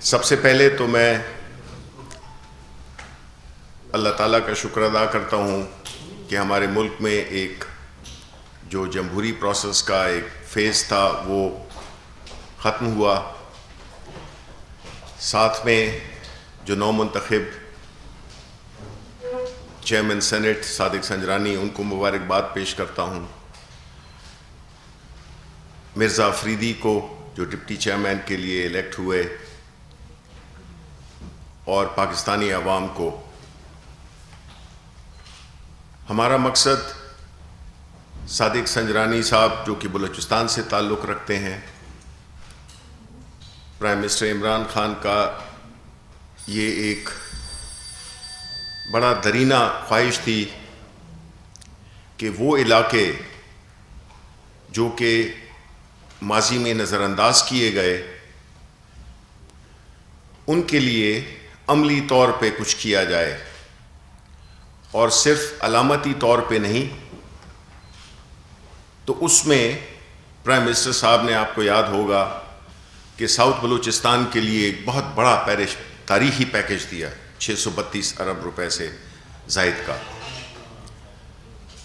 سب سے پہلے تو میں اللہ تعالیٰ کا شکر ادا کرتا ہوں کہ ہمارے ملک میں ایک جو جمہوری پروسیس کا ایک فیز تھا وہ ختم ہوا. ساتھ میں جو نو منتخب چیئرمین سینٹ صادق سنجرانی، ان کو مبارکباد پیش کرتا ہوں. مرزا افریدی کو جو ڈپٹی چیئرمین کے لیے الیکٹ ہوئے، اور پاکستانی عوام کو. ہمارا مقصد صادق سنجرانی صاحب جو کہ بلوچستان سے تعلق رکھتے ہیں، پرائم منسٹر عمران خان کا یہ ایک بڑا درینہ خواہش تھی کہ وہ علاقے جو کہ ماضی میں نظر انداز کیے گئے، ان کے لیے عملی طور پہ کچھ کیا جائے، اور صرف علامتی طور پہ نہیں. تو اس میں پرائم منسٹر صاحب نے، آپ کو یاد ہوگا کہ ساؤتھ بلوچستان کے لیے ایک بہت بڑا تاریخی پیکج دیا، 632 ارب روپے سے زائد کا.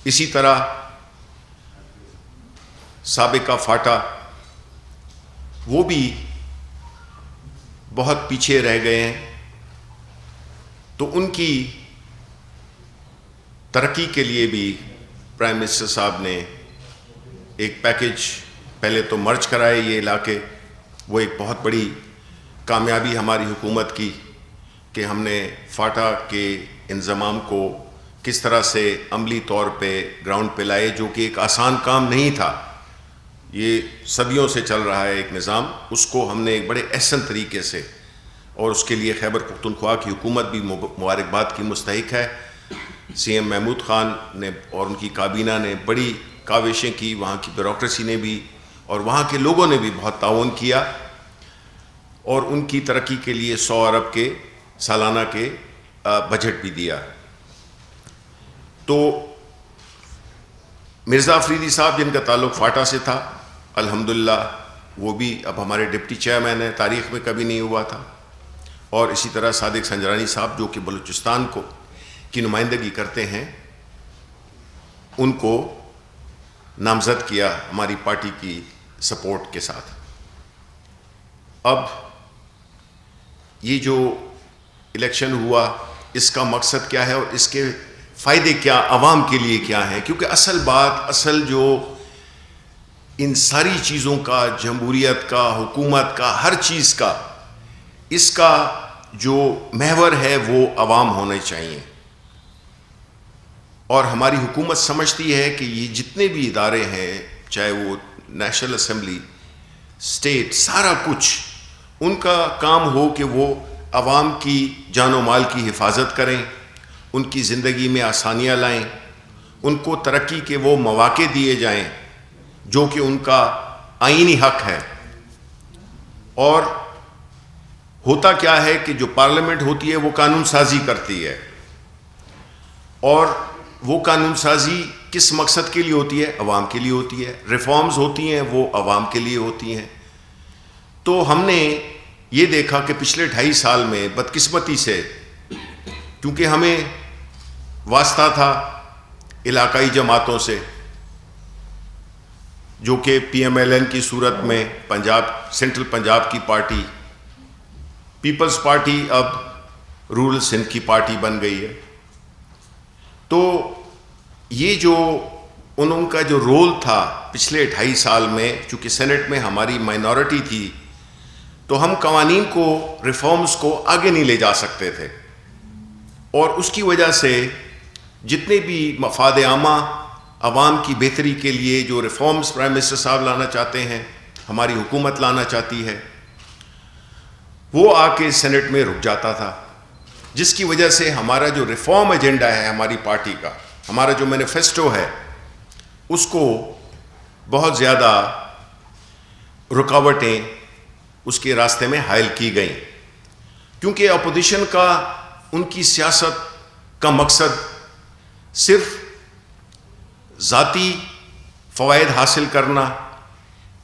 اسی طرح سابقہ فاٹا، وہ بھی بہت پیچھے رہ گئے ہیں، تو ان کی ترقی کے لیے بھی پرائم منسٹر صاحب نے ایک پیکج پہلے تو مرج کرائے یہ علاقے. وہ ایک بہت بڑی کامیابی ہماری حکومت کی کہ ہم نے فاٹا کے انضمام کو کس طرح سے عملی طور پہ گراؤنڈ پہ لائے، جو کہ ایک آسان کام نہیں تھا. یہ صدیوں سے چل رہا ہے ایک نظام، اس کو ہم نے ایک بڑے احسن طریقے سے، اور اس کے لیے خیبر پختونخوا کی حکومت بھی مبارکباد کی مستحق ہے. سی ایم محمود خان نے اور ان کی کابینہ نے بڑی کاوشیں کی، وہاں کی بیوروکریسی نے بھی اور وہاں کے لوگوں نے بھی بہت تعاون کیا، اور ان کی ترقی کے لیے 100 ارب کے سالانہ کے بجٹ بھی دیا. تو مرزا افریدی صاحب جن کا تعلق فاٹا سے تھا، الحمدللہ وہ بھی اب ہمارے ڈپٹی چیئرمین ہیں، تاریخ میں کبھی نہیں ہوا تھا. اور اسی طرح صادق سنجرانی صاحب جو کہ بلوچستان کی نمائندگی کرتے ہیں، ان کو نامزد کیا ہماری پارٹی کی سپورٹ کے ساتھ. اب یہ جو الیکشن ہوا، اس کا مقصد کیا ہے اور اس کے فائدے کیا عوام کے لیے کیا ہیں؟ کیونکہ اصل جو ان ساری چیزوں کا، جمہوریت کا، حکومت کا، ہر چیز کا، اس کا جو محور ہے وہ عوام ہونے چاہیے. اور ہماری حکومت سمجھتی ہے کہ یہ جتنے بھی ادارے ہیں، چاہے وہ نیشنل اسمبلی، اسٹیٹ، سارا کچھ ان کا کام ہو کہ وہ عوام کی جان و مال کی حفاظت کریں، ان کی زندگی میں آسانیاں لائیں، ان کو ترقی کے وہ مواقع دیے جائیں جو کہ ان کا آئینی حق ہے. اور ہوتا کیا ہے کہ جو پارلیمنٹ ہوتی ہے وہ قانون سازی کرتی ہے، اور وہ قانون سازی کس مقصد کے لیے ہوتی ہے؟ عوام کے لیے ہوتی ہے. ریفارمز ہوتی ہیں وہ عوام کے لیے ہوتی ہیں. تو ہم نے یہ دیکھا کہ پچھلے 2.5 سال میں بدقسمتی سے، کیونکہ ہمیں واسطہ تھا علاقائی جماعتوں سے، جو کہ پی ایم ایل این کی صورت میں سینٹرل پنجاب کی پارٹی، پیپلز پارٹی اب رورل سندھ کی پارٹی بن گئی ہے. تو یہ جو ان کا جو رول تھا پچھلے 2.5 سال میں، چونکہ سینٹ میں ہماری مائنورٹی تھی، تو ہم قوانین کو، ریفارمز کو آگے نہیں لے جا سکتے تھے. اور اس کی وجہ سے جتنے بھی مفاد عامہ، عوام کی بہتری کے لیے جو ریفارمز پرائم منسٹر صاحب لانا چاہتے ہیں، ہماری حکومت لانا چاہتی ہے، وہ آ کے سینٹ میں رک جاتا تھا. جس کی وجہ سے ہمارا جو ریفارم ایجنڈا ہے ہماری پارٹی کا، ہمارا جو مینیفیسٹو ہے، اس کو بہت زیادہ رکاوٹیں اس کے راستے میں حائل کی گئیں. کیونکہ اپوزیشن کا، ان کی سیاست کا مقصد صرف ذاتی فوائد حاصل کرنا،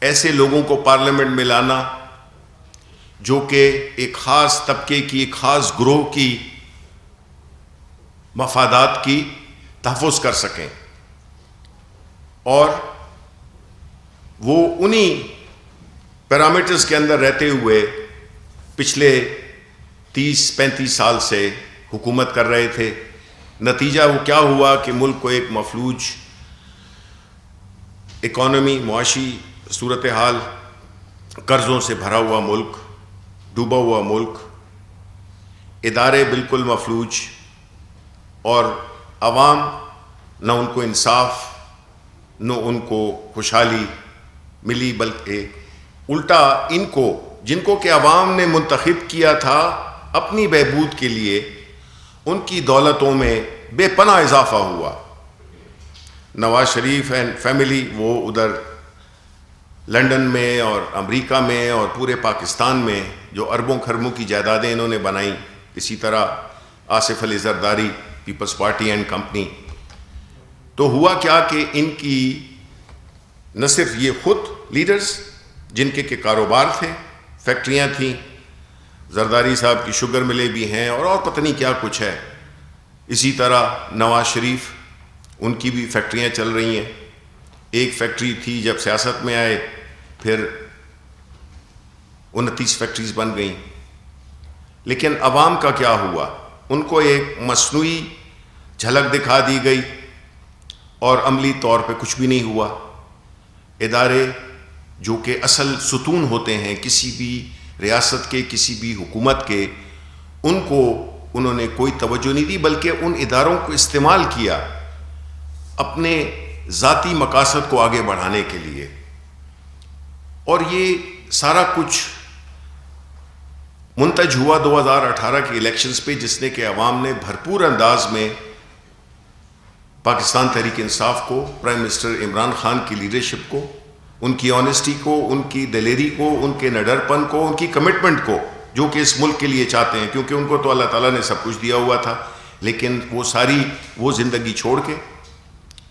ایسے لوگوں کو پارلیمنٹ میں لانا، جو کہ ایک خاص طبقے کی، ایک خاص گروہ کی مفادات کی تحفظ کر سکیں، اور وہ انہی پیرامیٹرز کے اندر رہتے ہوئے پچھلے 30-35 سال سے حکومت کر رہے تھے۔ نتیجہ وہ کیا ہوا کہ ملک کو ایک مفلوج اکانومی، معاشی صورتحال، قرضوں سے بھرا ہوا ملک، ڈوبا ہوا ملک، ادارے بالکل مفلوج، اور عوام نہ ان کو انصاف نہ ان کو خوشحالی ملی، بلکہ الٹا ان کو، جن کو کہ عوام نے منتخب کیا تھا اپنی بہبود کے لیے، ان کی دولتوں میں بے پناہ اضافہ ہوا۔ نواز شریف اینڈ فیملی وہ ادھر لنڈن میں اور امریکہ میں اور پورے پاکستان میں جو اربوں خربوں کی جائیدادیں انہوں نے بنائیں، اسی طرح Asif Ali Zardari, Peoples Party and company, تو ہوا کیا کہ ان کی نہ صرف یہ خود لیڈرز جن کے کاروبار تھے، فیکٹریاں تھیں، زرداری صاحب کی شوگر ملیں بھی ہیں اور پتہ نہیں کیا کچھ ہے، اسی طرح نواز شریف ان کی بھی فیکٹریاں چل رہی ہیں۔ ایک فیکٹری تھی جب سیاست میں آئے، پھر 29 فیکٹریز بن گئیں۔ لیکن عوام کا کیا ہوا؟ ان کو ایک مصنوعی جھلک دکھا دی گئی اور عملی طور پہ کچھ بھی نہیں ہوا۔ ادارے جو کہ اصل ستون ہوتے ہیں کسی بھی ریاست کے، کسی بھی حکومت کے، ان کو انہوں نے کوئی توجہ نہیں دی، بلکہ ان اداروں کو استعمال کیا اپنے ذاتی مقاصد کو آگے بڑھانے کے لیے۔ اور یہ سارا کچھ منتج ہوا 2018 کے الیکشنز پہ، جس نے کہ عوام نے بھرپور انداز میں پاکستان تحریک انصاف کو، پرائم منسٹر عمران خان کی لیڈرشپ کو، ان کی آنیسٹی کو، ان کی دلیری کو، ان کے نڈرپن کو، ان کی کمٹمنٹ کو، جو کہ اس ملک کے لیے چاہتے ہیں، کیونکہ ان کو تو اللہ تعالیٰ نے سب کچھ دیا ہوا تھا، لیکن وہ زندگی چھوڑ کے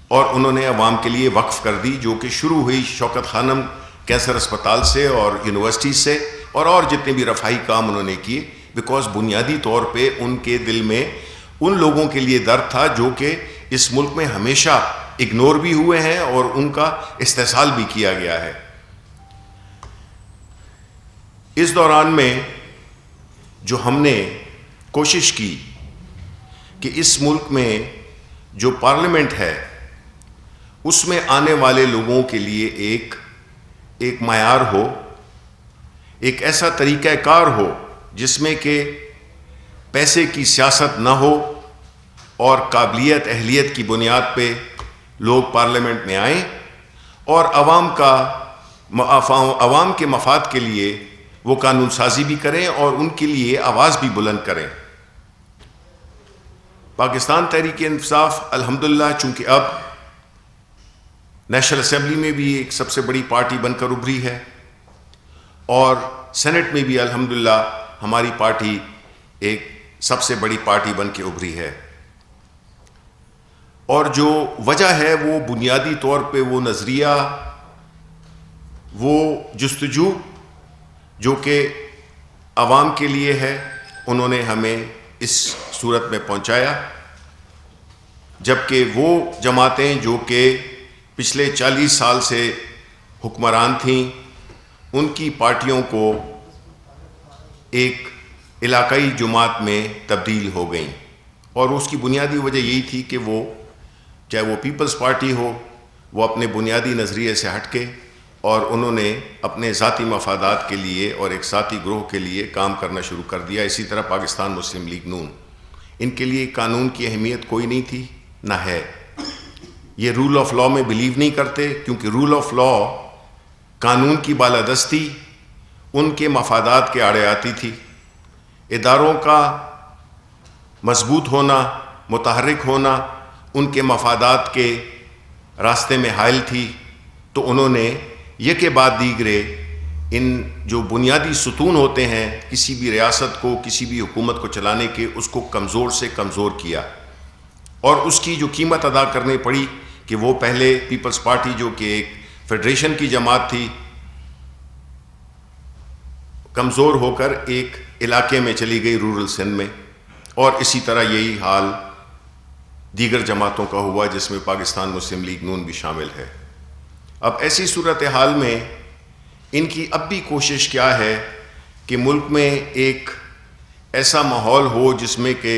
اور انہوں نے عوام کے لیے وقف کر دی، جو کہ شروع ہوئی شوکت خانم کینسر اسپتال سے اور یونیورسٹی سے، اور جتنے بھی رفاہی کام انہوں نے کیے، بیکاز بنیادی طور پہ ان کے دل میں ان لوگوں کے لیے درد تھا جو کہ اس ملک میں ہمیشہ اگنور بھی ہوئے ہیں اور ان کا استحصال بھی کیا گیا ہے۔ اس دوران میں جو ہم نے کوشش کی کہ اس ملک میں جو پارلیمنٹ ہے اس میں آنے والے لوگوں کے لیے ایک معیار ہو، ایک ایسا طریقہ کار ہو جس میں کہ پیسے کی سیاست نہ ہو اور قابلیت اہلیت کی بنیاد پہ لوگ پارلیمنٹ میں آئیں اور عوام کے مفاد کے لیے وہ قانون سازی بھی کریں اور ان کے لیے آواز بھی بلند کریں۔ پاکستان تحریک انصاف الحمدللہ چونکہ اب نیشنل اسمبلی میں بھی ایک سب سے بڑی پارٹی بن کر ابھری ہے اور سینٹ میں بھی الحمدللہ ہماری پارٹی ایک سب سے بڑی پارٹی بن کے ابھری ہے، اور جو وجہ ہے وہ بنیادی طور پہ وہ نظریہ، وہ جستجو جو کہ عوام کے لیے ہے، انہوں نے ہمیں اس صورت میں پہنچایا، جبکہ وہ جماعتیں جو کہ پچھلے 40 سال سے حکمران تھیں، ان کی پارٹیوں کو ایک علاقائی جماعت میں تبدیل ہو گئیں، اور اس کی بنیادی وجہ یہی تھی کہ وہ چاہے وہ پیپلز پارٹی ہو، وہ اپنے بنیادی نظریے سے ہٹ کے اور انہوں نے اپنے ذاتی مفادات کے لیے اور ایک ذاتی گروہ کے لیے کام کرنا شروع کر دیا۔ اسی طرح پاکستان مسلم لیگ نون، ان کے لیے قانون کی اہمیت کوئی نہیں تھی نہ ہے، یہ رول آف لاء میں بلیو نہیں کرتے، کیونکہ رول آف لاء، قانون کی بالادستی ان کے مفادات کے آڑے آتی تھی۔ اداروں کا مضبوط ہونا، متحرک ہونا ان کے مفادات کے راستے میں حائل تھی، تو انہوں نے یکے بعد دیگرے ان جو بنیادی ستون ہوتے ہیں کسی بھی ریاست کو، کسی بھی حکومت کو چلانے کے، اس کو کمزور سے کمزور کیا، اور اس کی جو قیمت ادا کرنی پڑی کہ وہ پہلے پیپلز پارٹی جو کہ ایک فیڈریشن کی جماعت تھی، کمزور ہو کر ایک علاقے میں چلی گئی، رورل سندھ میں، اور اسی طرح یہی حال دیگر جماعتوں کا ہوا جس میں پاکستان مسلم لیگ نون بھی شامل ہے۔ اب ایسی صورتحال میں ان کی اب بھی کوشش کیا ہے کہ ملک میں ایک ایسا ماحول ہو جس میں کہ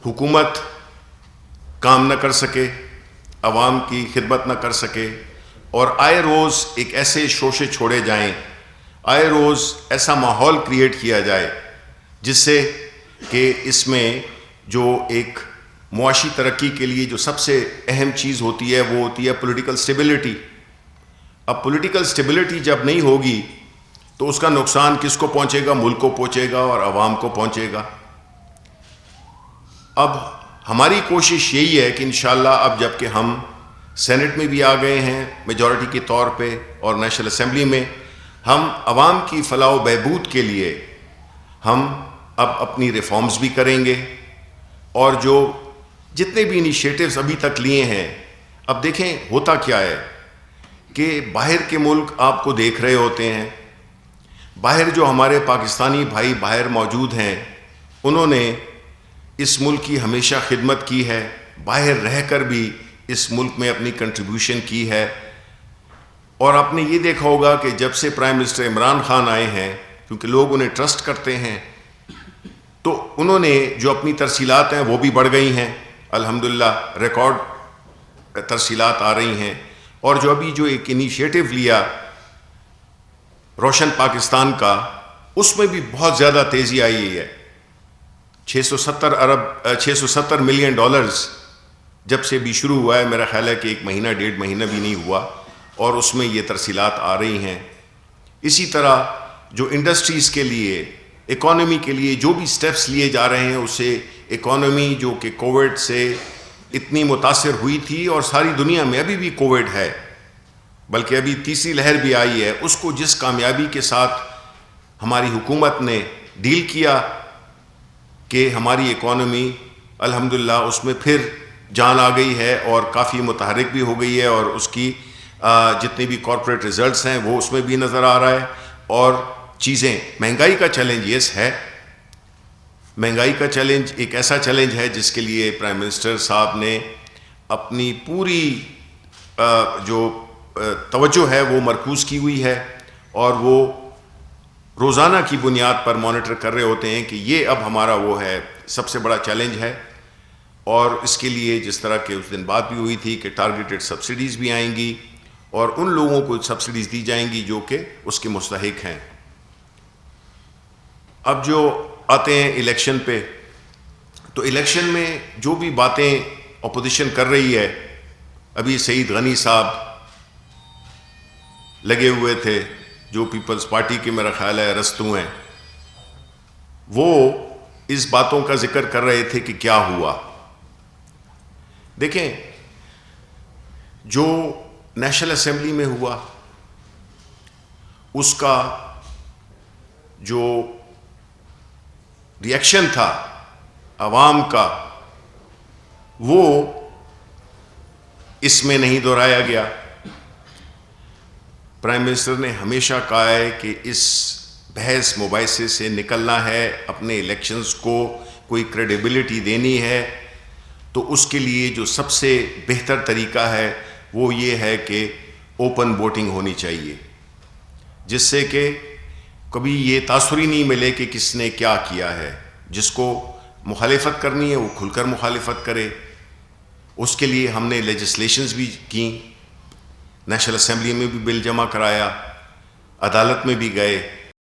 حکومت کام نہ کر سکے، عوام کی خدمت نہ کر سکے، اور آئے روز ایک ایسے شوشے چھوڑے جائیں، آئے روز ایسا ماحول کریٹ کیا جائے جس سے کہ اس میں جو ایک معاشی ترقی کے لیے جو سب سے اہم چیز ہوتی ہے وہ ہوتی ہے پولیٹیکل سٹیبلٹی۔ اب پولیٹیکل سٹیبلٹی جب نہیں ہوگی تو اس کا نقصان کس کو پہنچے گا؟ ملک کو پہنچے گا اور عوام کو پہنچے گا۔ اب ہماری کوشش یہی ہے کہ انشاءاللہ اب جب کہ ہم سینٹ میں بھی آ گئے ہیں میجورٹی کے طور پہ اور نیشنل اسمبلی میں، ہم عوام کی فلاح و بہبود کے لیے ہم اب اپنی ریفارمز بھی کریں گے، اور جو جتنے بھی انیشیٹوز ابھی تک لیے ہیں، اب دیکھیں ہوتا کیا ہے کہ باہر کے ملک آپ کو دیکھ رہے ہوتے ہیں، باہر جو ہمارے پاکستانی بھائی باہر موجود ہیں انہوں نے اس ملک کی ہمیشہ خدمت کی ہے، باہر رہ کر بھی اس ملک میں اپنی کنٹریبیوشن کی ہے، اور آپ نے یہ دیکھا ہوگا کہ جب سے پرائم منسٹر عمران خان آئے ہیں، کیونکہ لوگ انہیں ٹرسٹ کرتے ہیں، تو انہوں نے جو اپنی ترسیلات ہیں وہ بھی بڑھ گئی ہیں، الحمدللہ ریکارڈ ترسیلات آ رہی ہیں، اور جو ابھی جو ایک انیشیٹو لیا روشن پاکستان کا، اس میں بھی بہت زیادہ تیزی آئی ہے۔ 670 ملین ڈالرز جب سے بھی شروع ہوا ہے، میرا خیال ہے کہ 1 مہینہ 1.5 مہینہ بھی نہیں ہوا، اور اس میں یہ ترسیلات آ رہی ہیں۔ اسی طرح جو انڈسٹریز کے لیے، اکانومی کے لیے جو بھی سٹیپس لیے جا رہے ہیں، اس سے اکانومی جو کہ کووڈ سے اتنی متاثر ہوئی تھی، اور ساری دنیا میں ابھی بھی کووڈ ہے، بلکہ ابھی تیسری لہر بھی آئی ہے، اس کو جس کامیابی کے ساتھ ہماری حکومت نے ڈیل کیا کہ ہماری اکانومی الحمدللہ اس میں پھر جان آ گئی ہے اور کافی متحرک بھی ہو گئی ہے، اور اس کی جتنے بھی کارپوریٹ ریزلٹس ہیں وہ اس میں بھی نظر آ رہا ہے، اور چیزیں، مہنگائی کا چیلنج یس ہے، مہنگائی کا چیلنج ایک ایسا چیلنج ہے جس کے لیے پرائم منسٹر صاحب نے اپنی پوری جو توجہ ہے وہ مرکوز کی ہوئی ہے، اور وہ روزانہ کی بنیاد پر مانیٹر کر رہے ہوتے ہیں کہ یہ اب ہمارا وہ ہے سب سے بڑا چیلنج ہے، اور اس کے لیے جس طرح کہ اس دن بات بھی ہوئی تھی کہ ٹارگیٹڈ سبسڈیز بھی آئیں گی، اور ان لوگوں کو سبسڈیز دی جائیں گی جو کہ اس کے مستحق ہیں۔ اب جو آتے ہیں الیکشن پہ، تو الیکشن میں جو بھی باتیں اپوزیشن کر رہی ہے، ابھی سعید غنی صاحب لگے ہوئے تھے جو پیپلز پارٹی کے میرا خیال ہے رستو ہیں، وہ اس باتوں کا ذکر کر رہے تھے کہ کیا ہوا۔ دیکھیں جو نیشنل اسمبلی میں ہوا اس کا جو ری ایکشن تھا عوام کا وہ اس میں نہیں دہرایا گیا۔ پرائم منسٹر نے ہمیشہ کہا ہے کہ اس بحث مباحثے سے نکلنا ہے، اپنے الیکشنز کو کوئی کریڈیبلٹی دینی ہے، تو اس کے لیے جو سب سے بہتر طریقہ ہے وہ یہ ہے کہ اوپن ووٹنگ ہونی چاہیے، جس سے کہ کبھی یہ تاثر ہی نہیں ملے کہ کس نے کیا کیا ہے۔ جس کو مخالفت کرنی ہے وہ کھل کر مخالفت کرے۔ اس کے لیے ہم نے لیجسلیشنز بھی کیں، نیشنل اسمبلی میں بھی بل جمع کرایا، عدالت میں بھی گئے،